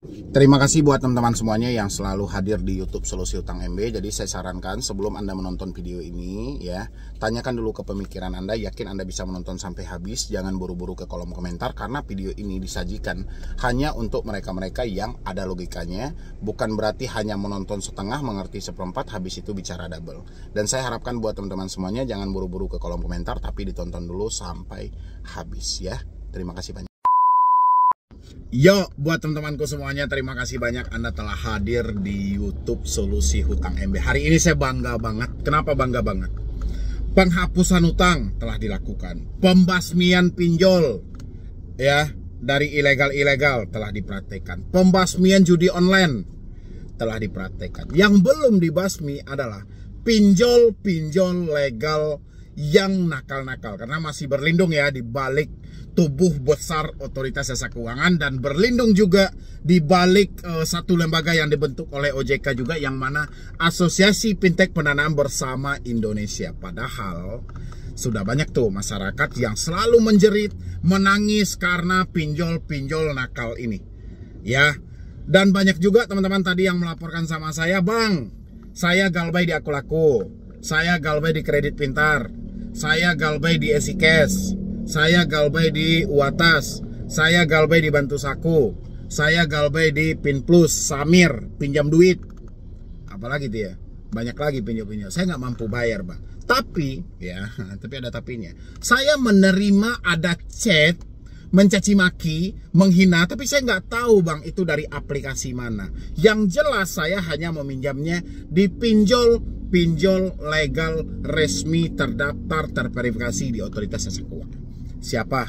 Terima kasih buat teman-teman semuanya yang selalu hadir di YouTube Solusi Hutang MB. Jadi saya sarankan sebelum Anda menonton video ini ya, tanyakan dulu ke pemikiran Anda, yakin Anda bisa menonton sampai habis. Jangan buru-buru ke kolom komentar karena video ini disajikan hanya untuk mereka-mereka yang ada logikanya. Bukan berarti hanya menonton setengah, mengerti seperempat, habis itu bicara double. Dan saya harapkan buat teman-teman semuanya jangan buru-buru ke kolom komentar, tapi ditonton dulu sampai habis ya. Terima kasih banyak. Yo, buat teman-temanku semuanya, terima kasih banyak Anda telah hadir di YouTube Solusi Hutang MB. Hari ini saya bangga banget. Kenapa bangga banget? Penghapusan hutang telah dilakukan. Pembasmian pinjol ya dari ilegal-ilegal telah dipraktekkan. Pembasmian judi online telah dipraktekkan. Yang belum dibasmi adalah pinjol-pinjol legal yang nakal-nakal, karena masih berlindung ya di balik tubuh besar Otoritas Jasa Keuangan dan berlindung juga di balik satu lembaga yang dibentuk oleh OJK juga, yang mana Asosiasi Fintech Pendanaan Bersama Indonesia. Padahal sudah banyak tuh masyarakat yang selalu menjerit, menangis karena pinjol-pinjol nakal ini ya. Dan banyak juga teman-teman tadi yang melaporkan sama saya, "Bang, saya galbay di Aku-Laku, saya galbay di Kredit Pintar, saya galbay di EasyCash, saya galbay di Uatas, saya galbay di Bantu Saku, saya galbay di Pinplus, Samir, pinjam duit." Apalagi dia, banyak lagi pinjol-pinjol. Saya nggak mampu bayar, Bang. Tapi ya, tapi ada tapinya. Saya menerima ada chat mencaci maki, menghina, tapi saya nggak tahu, Bang, itu dari aplikasi mana. Yang jelas saya hanya meminjamnya di pinjol legal resmi terdaftar terverifikasi di Otoritas Jasa Keuangan. Siapa?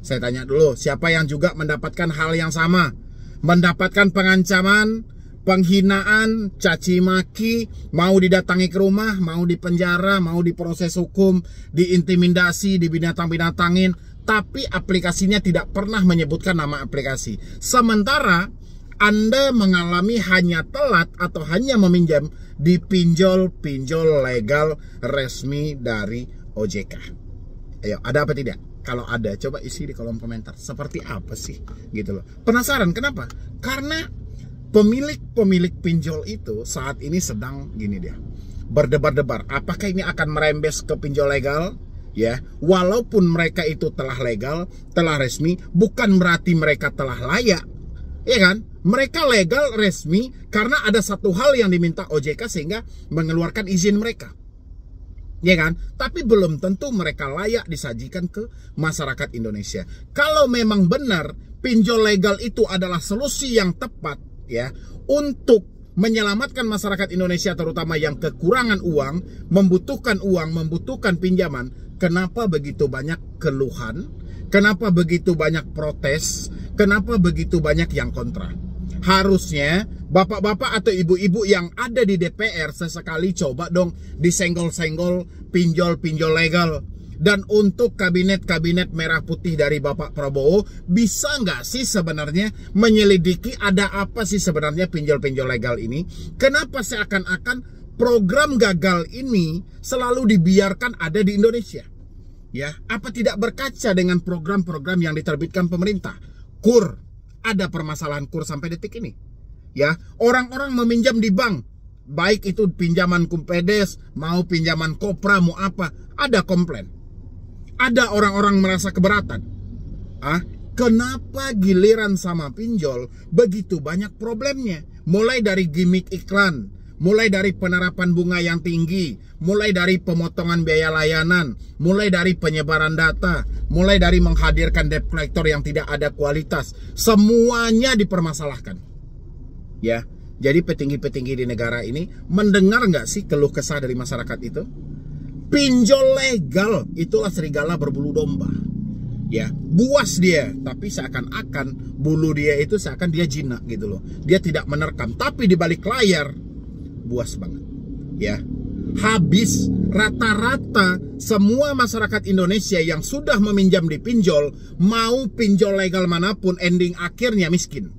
Saya tanya dulu, siapa yang juga mendapatkan hal yang sama? Mendapatkan pengancaman, penghinaan, caci maki, mau didatangi ke rumah, mau dipenjara, mau diproses hukum, diintimidasi, dibinatang-binatangin, tapi aplikasinya tidak pernah menyebutkan nama aplikasi. Sementara Anda mengalami hanya telat atau hanya meminjam di pinjol legal resmi dari OJK. Ayo, ada apa tidak? Kalau ada, coba isi di kolom komentar. Seperti apa sih? Gitu loh. Penasaran kenapa? Karena pemilik pinjol itu saat ini sedang gini dia, berdebar-debar. Apakah ini akan merembes ke pinjol legal? Ya, walaupun mereka itu telah legal, telah resmi, bukan berarti mereka telah layak. Ya kan? Mereka legal resmi karena ada satu hal yang diminta OJK sehingga mengeluarkan izin mereka. Ya kan? Tapi belum tentu mereka layak disajikan ke masyarakat Indonesia. Kalau memang benar pinjol legal itu adalah solusi yang tepat ya untuk menyelamatkan masyarakat Indonesia, terutama yang kekurangan uang, membutuhkan pinjaman, kenapa begitu banyak keluhan? Kenapa begitu banyak protes? Kenapa begitu banyak yang kontra? Harusnya bapak-bapak atau ibu-ibu yang ada di DPR sesekali coba dong disenggol-senggol pinjol-pinjol legal. Dan untuk kabinet merah putih dari Bapak Prabowo, bisa nggak sih sebenarnya menyelidiki ada apa sih sebenarnya pinjol-pinjol legal ini? Kenapa seakan-akan program gagal ini selalu dibiarkan ada di Indonesia? Ya, apa tidak berkaca dengan program-program yang diterbitkan pemerintah? KUR, ada permasalahan KUR sampai detik ini. Ya, orang-orang meminjam di bank, baik itu pinjaman Kumpedes, mau pinjaman Kopra, mau apa, ada komplain. Ada orang-orang merasa keberatan. Kenapa giliran sama pinjol begitu banyak problemnya? Mulai dari gimmick iklan, mulai dari penerapan bunga yang tinggi, mulai dari pemotongan biaya layanan, mulai dari penyebaran data, mulai dari menghadirkan debt collector yang tidak ada kualitas, semuanya dipermasalahkan. Ya, jadi petinggi-petinggi di negara ini mendengar nggak sih keluh kesah dari masyarakat itu? Pinjol legal itulah serigala berbulu domba. Ya, buas dia, tapi seakan-akan bulu dia itu seakan dia jinak gitu loh. Dia tidak menerkam, tapi di balik layar buas banget. Ya. Habis rata-rata semua masyarakat Indonesia yang sudah meminjam di pinjol, mau pinjol legal manapun, ending akhirnya miskin.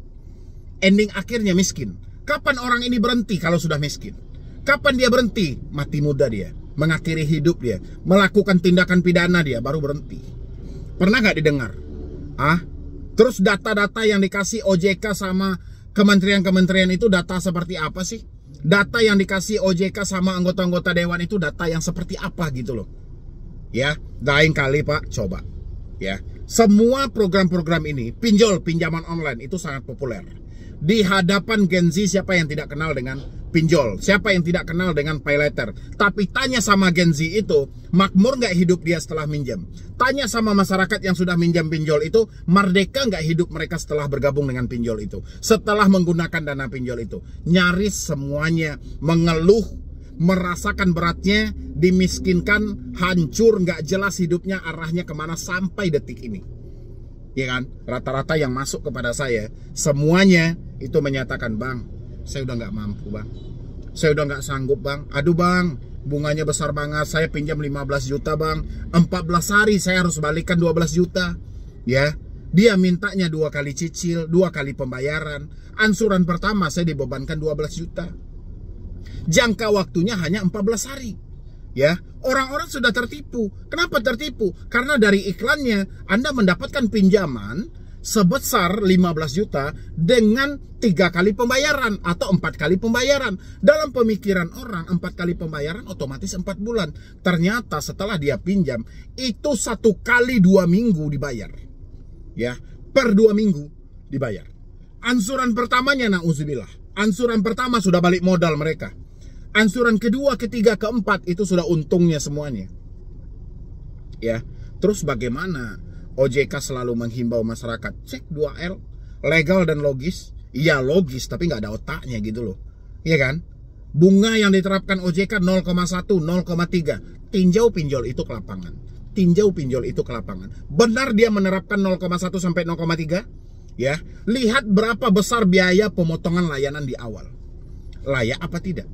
Ending akhirnya miskin. Kapan orang ini berhenti kalau sudah miskin? Kapan dia berhenti? Mati muda dia, mengakhiri hidup dia, melakukan tindakan pidana dia, baru berhenti. Pernah nggak didengar? Terus data-data yang dikasih OJK sama kementerian-kementerian itu data seperti apa sih? Data yang dikasih OJK sama anggota-anggota dewan itu data yang seperti apa gitu loh. Ya, lain kali Pak, coba. Ya, semua program-program ini, pinjaman online itu sangat populer. Di hadapan Gen Z, siapa yang tidak kenal dengan pinjol? Siapa yang tidak kenal dengan pay later? Tapi tanya sama Gen Z itu, makmur nggak hidup dia setelah minjam? Tanya sama masyarakat yang sudah minjam pinjol itu, merdeka nggak hidup mereka setelah bergabung dengan pinjol itu? Setelah menggunakan dana pinjol itu? Nyaris semuanya mengeluh, merasakan beratnya, dimiskinkan, hancur, nggak jelas hidupnya arahnya kemana sampai detik ini. Ya kan, rata-rata yang masuk kepada saya semuanya itu menyatakan, bang, saya udah nggak mampu bang, saya udah nggak sanggup bang, aduh bang, bunganya besar banget, saya pinjam 15 juta bang, 14 hari saya harus balikan 12 juta. Ya, dia mintanya 2 kali cicil, 2 kali pembayaran, ansuran pertama saya dibebankan 12 juta, jangka waktunya hanya 14 hari. Ya, orang-orang sudah tertipu. Kenapa tertipu? Karena dari iklannya Anda mendapatkan pinjaman sebesar 15 juta dengan 3 kali pembayaran atau 4 kali pembayaran. Dalam pemikiran orang 4 kali pembayaran otomatis 4 bulan. Ternyata setelah dia pinjam itu 1 kali 2 minggu dibayar. Ya, per 2 minggu dibayar. Ansuran pertamanya na'udzubillah. Ansuran pertama sudah balik modal mereka. Ansuran kedua, ketiga, keempat itu sudah untungnya semuanya. Ya, terus bagaimana OJK selalu menghimbau masyarakat cek 2L, legal dan logis? Iya logis, tapi nggak ada otaknya gitu loh. Iya kan? Bunga yang diterapkan OJK 0,1, 0,3. Tinjau pinjol itu ke lapangan. Tinjau pinjol itu ke lapangan. Benar dia menerapkan 0,1 sampai 0,3? Ya, lihat berapa besar biaya pemotongan layanan di awal. Layak apa tidak?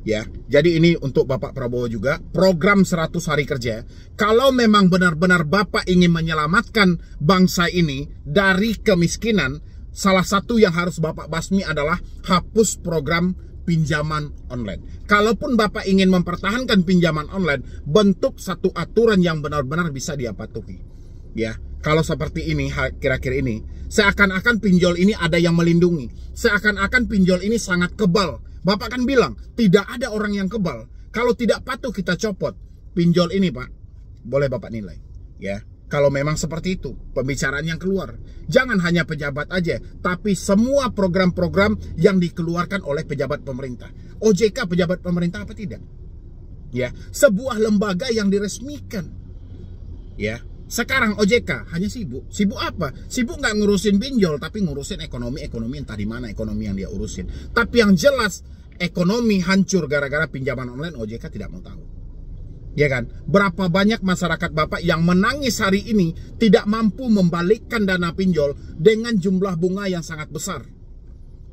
Ya, jadi ini untuk Bapak Prabowo juga, program 100 hari kerja. Kalau memang benar-benar Bapak ingin menyelamatkan bangsa ini dari kemiskinan, salah satu yang harus Bapak basmi adalah hapus program pinjaman online. Kalaupun Bapak ingin mempertahankan pinjaman online, bentuk satu aturan yang benar-benar bisa dia patuhi. Ya, kalau seperti ini, kira-kira ini, seakan-akan pinjol ini ada yang melindungi. Seakan-akan pinjol ini sangat kebal. Bapak kan bilang, tidak ada orang yang kebal. Kalau tidak patuh kita copot. Pinjol ini Pak, boleh Bapak nilai. Ya, kalau memang seperti itu, pembicaraan yang keluar. Jangan hanya pejabat aja, tapi semua program-program yang dikeluarkan oleh pejabat pemerintah. OJK pejabat pemerintah apa tidak? Ya, sebuah lembaga yang diresmikan. Ya, sekarang OJK hanya sibuk. Sibuk apa? Sibuk nggak ngurusin pinjol, tapi ngurusin ekonomi entah di mana ekonomi yang dia urusin. Tapi yang jelas ekonomi hancur gara-gara pinjaman online, OJK tidak mau tahu. Ya kan? Berapa banyak masyarakat Bapak yang menangis hari ini tidak mampu membalikkan dana pinjol dengan jumlah bunga yang sangat besar.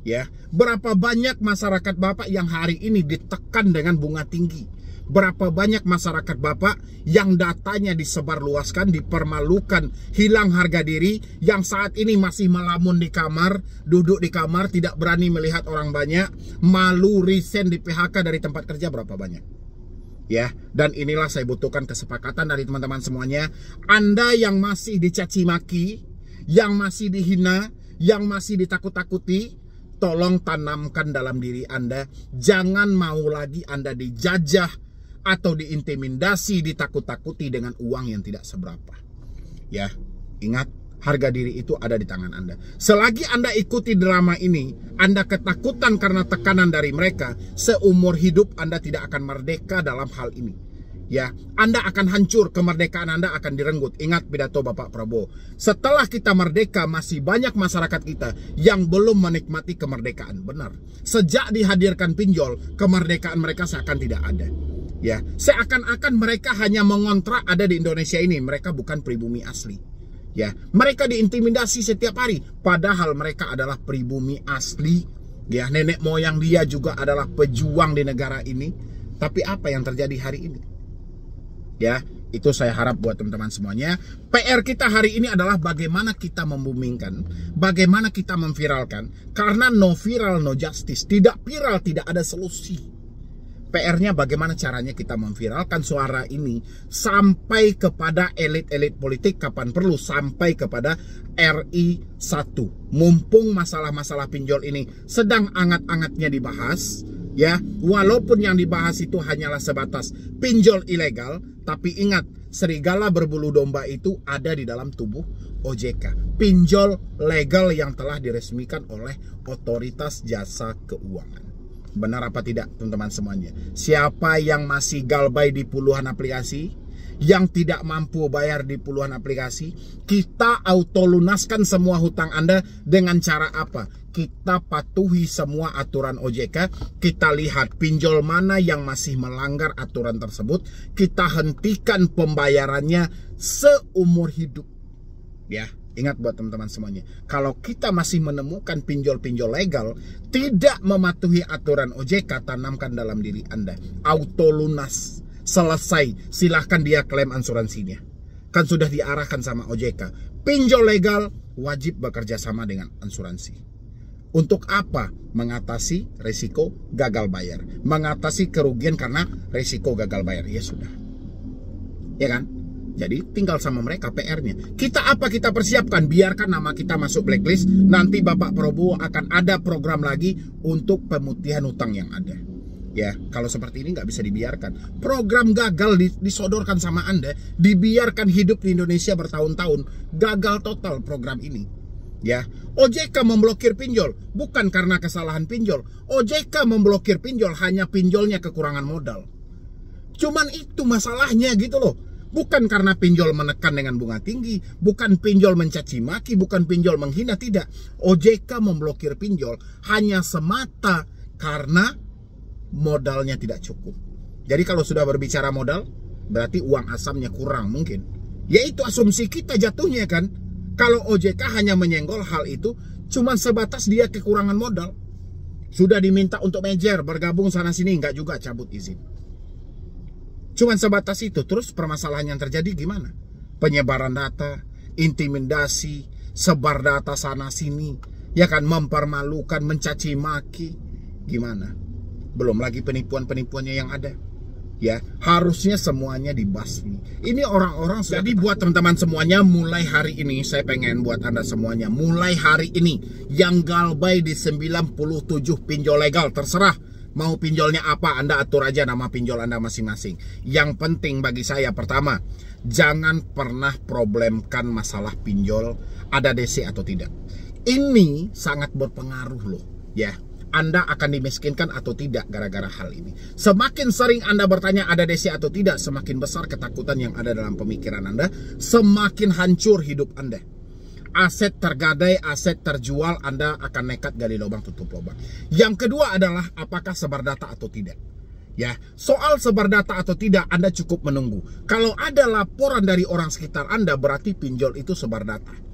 Ya, berapa banyak masyarakat Bapak yang hari ini ditekan dengan bunga tinggi. Berapa banyak masyarakat Bapak yang datanya disebarluaskan, dipermalukan, hilang harga diri, yang saat ini masih melamun di kamar, duduk di kamar, tidak berani melihat orang banyak, malu, resign, di PHK dari tempat kerja, berapa banyak. Ya, dan inilah saya butuhkan kesepakatan dari teman-teman semuanya. Anda yang masih dicaci maki, yang masih dihina, yang masih ditakut-takuti, tolong tanamkan dalam diri Anda, jangan mau lagi Anda dijajah atau diintimidasi, ditakut-takuti dengan uang yang tidak seberapa. Ya, ingat, harga diri itu ada di tangan Anda. Selagi Anda ikuti drama ini, Anda ketakutan karena tekanan dari mereka, seumur hidup Anda tidak akan merdeka dalam hal ini. Ya, Anda akan hancur, kemerdekaan Anda akan direnggut. Ingat pidato Bapak Prabowo. Setelah kita merdeka, masih banyak masyarakat kita yang belum menikmati kemerdekaan. Benar. Sejak dihadirkan pinjol, kemerdekaan mereka seakan tidak ada. Ya, seakan-akan mereka hanya mengontrak ada di Indonesia ini. Mereka bukan pribumi asli. Ya, mereka diintimidasi setiap hari, padahal mereka adalah pribumi asli. Ya, nenek moyang dia juga adalah pejuang di negara ini. Tapi apa yang terjadi hari ini? Ya, itu saya harap buat teman-teman semuanya. PR kita hari ini adalah bagaimana kita membumingkan, bagaimana kita memviralkan. Karena no viral, no justice. Tidak viral, tidak ada solusi. PR-nya bagaimana caranya kita memviralkan suara ini sampai kepada elit-elit politik, kapan perlu sampai kepada RI 1. Mumpung masalah-masalah pinjol ini sedang angat-angatnya dibahas, ya, walaupun yang dibahas itu hanyalah sebatas pinjol ilegal, tapi ingat, serigala berbulu domba itu ada di dalam tubuh OJK. Pinjol legal yang telah diresmikan oleh Otoritas Jasa Keuangan. Benar apa tidak teman-teman semuanya? Siapa yang masih galbay di puluhan aplikasi, yang tidak mampu bayar di puluhan aplikasi, kita auto lunaskan semua hutang Anda dengan cara apa? Kita patuhi semua aturan OJK, kita lihat pinjol mana yang masih melanggar aturan tersebut, kita hentikan pembayarannya seumur hidup. Ya, ingat buat teman-teman semuanya, kalau kita masih menemukan pinjol-pinjol legal tidak mematuhi aturan OJK, tanamkan dalam diri Anda, auto lunas, selesai, silahkan dia klaim asuransinya. Kan sudah diarahkan sama OJK, pinjol legal wajib bekerja sama dengan asuransi. Untuk apa? Mengatasi risiko gagal bayar, mengatasi kerugian karena risiko gagal bayar. Ya sudah, ya kan? Jadi tinggal sama mereka PR-nya. Kita apa kita persiapkan? Biarkan nama kita masuk blacklist. Nanti Bapak Prabowo akan ada program lagi untuk pemutihan hutang yang ada. Ya, kalau seperti ini nggak bisa dibiarkan. Program gagal disodorkan sama Anda, dibiarkan hidup di Indonesia bertahun-tahun. Gagal total program ini. Ya, OJK memblokir pinjol bukan karena kesalahan pinjol. OJK memblokir pinjol hanya pinjolnya kekurangan modal. Cuman itu masalahnya gitu loh. Bukan karena pinjol menekan dengan bunga tinggi, bukan pinjol mencaci maki, bukan pinjol menghina, tidak. OJK memblokir pinjol hanya semata karena modalnya tidak cukup. Jadi kalau sudah berbicara modal, berarti uang asamnya kurang mungkin. Yaitu asumsi kita jatuhnya kan. Kalau OJK hanya menyenggol hal itu, cuma sebatas dia kekurangan modal. Sudah diminta untuk merger, bergabung sana sini, enggak juga cabut izin. Cuman sebatas itu. Terus permasalahan yang terjadi gimana? Penyebaran data, intimidasi, sebar data sana sini, ya kan, mempermalukan, mencaci maki, gimana? Belum lagi penipuan-penipuannya yang ada. Ya, harusnya semuanya dibasmi. Ini orang-orang sudah. Jadi buat teman-teman semuanya, mulai hari ini saya pengen buat Anda semuanya, mulai hari ini yang galbay di 97 pinjol legal, terserah mau pinjolnya apa, Anda atur aja nama pinjol Anda masing-masing. Yang penting bagi saya, pertama, jangan pernah problemkan masalah pinjol ada DC atau tidak. Ini sangat berpengaruh loh, ya. Anda akan dimiskinkan atau tidak gara-gara hal ini. Semakin sering Anda bertanya ada DC atau tidak, semakin besar ketakutan yang ada dalam pemikiran Anda, semakin hancur hidup Anda. Aset tergadai, aset terjual, Anda akan nekat gali lubang tutup lubang. Yang kedua adalah apakah sebar data atau tidak. Ya, soal sebar data atau tidak Anda cukup menunggu. Kalau ada laporan dari orang sekitar Anda, berarti pinjol itu sebar data.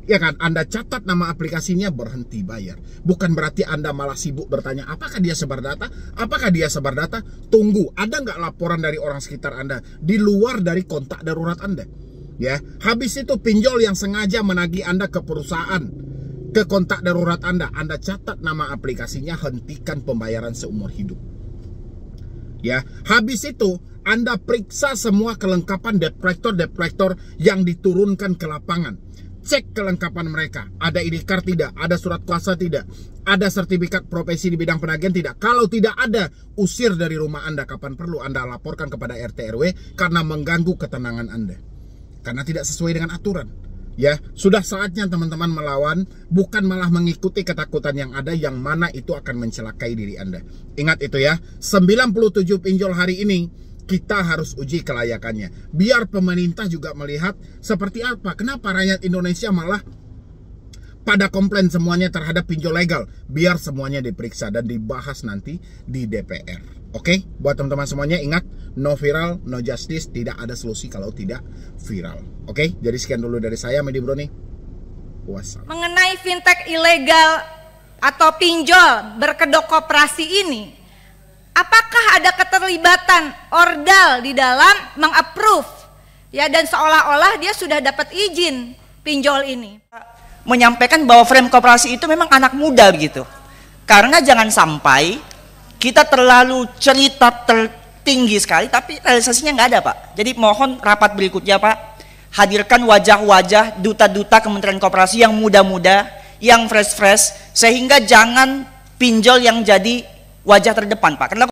Ya kan, Anda catat nama aplikasinya, berhenti bayar. Bukan berarti Anda malah sibuk bertanya apakah dia sebar data, apakah dia sebar data. Tunggu, ada nggak laporan dari orang sekitar Anda di luar dari kontak darurat Anda. Ya, habis itu pinjol yang sengaja menagih Anda ke perusahaan, ke kontak darurat Anda catat nama aplikasinya, hentikan pembayaran seumur hidup. Ya, habis itu Anda periksa semua kelengkapan debt-collector yang diturunkan ke lapangan. Cek kelengkapan mereka, ada ID card tidak, ada surat kuasa tidak, ada sertifikat profesi di bidang penagihan tidak. Kalau tidak ada, usir dari rumah Anda. Kapan perlu Anda laporkan kepada RT RW karena mengganggu ketenangan Anda, karena tidak sesuai dengan aturan. Ya, sudah saatnya teman-teman melawan, bukan malah mengikuti ketakutan yang ada, yang mana itu akan mencelakai diri Anda. Ingat itu ya, 97 pinjol hari ini kita harus uji kelayakannya. Biar pemerintah juga melihat seperti apa, kenapa rakyat Indonesia malah pada komplain semuanya terhadap pinjol legal. Biar semuanya diperiksa dan dibahas nanti di DPR. Oke, buat teman-teman semuanya ingat, no viral, no justice. Tidak ada solusi kalau tidak viral. Oke, jadi sekian dulu dari saya, Medi Bro nih. Wassalam. Mengenai fintech ilegal atau pinjol berkedok koperasi ini, apakah ada keterlibatan Ordal di dalam mengapprove? Ya, dan seolah-olah dia sudah dapat izin pinjol ini. Menyampaikan bahwa frame koperasi itu memang anak muda begitu. Karena jangan sampai kita terlalu cerita tertinggi sekali, tapi realisasinya nggak ada, Pak. Jadi mohon rapat berikutnya, Pak, hadirkan wajah-wajah duta-duta Kementerian Koperasi yang muda-muda, yang fresh-fresh, sehingga jangan pinjol yang jadi wajah terdepan, Pak. Karena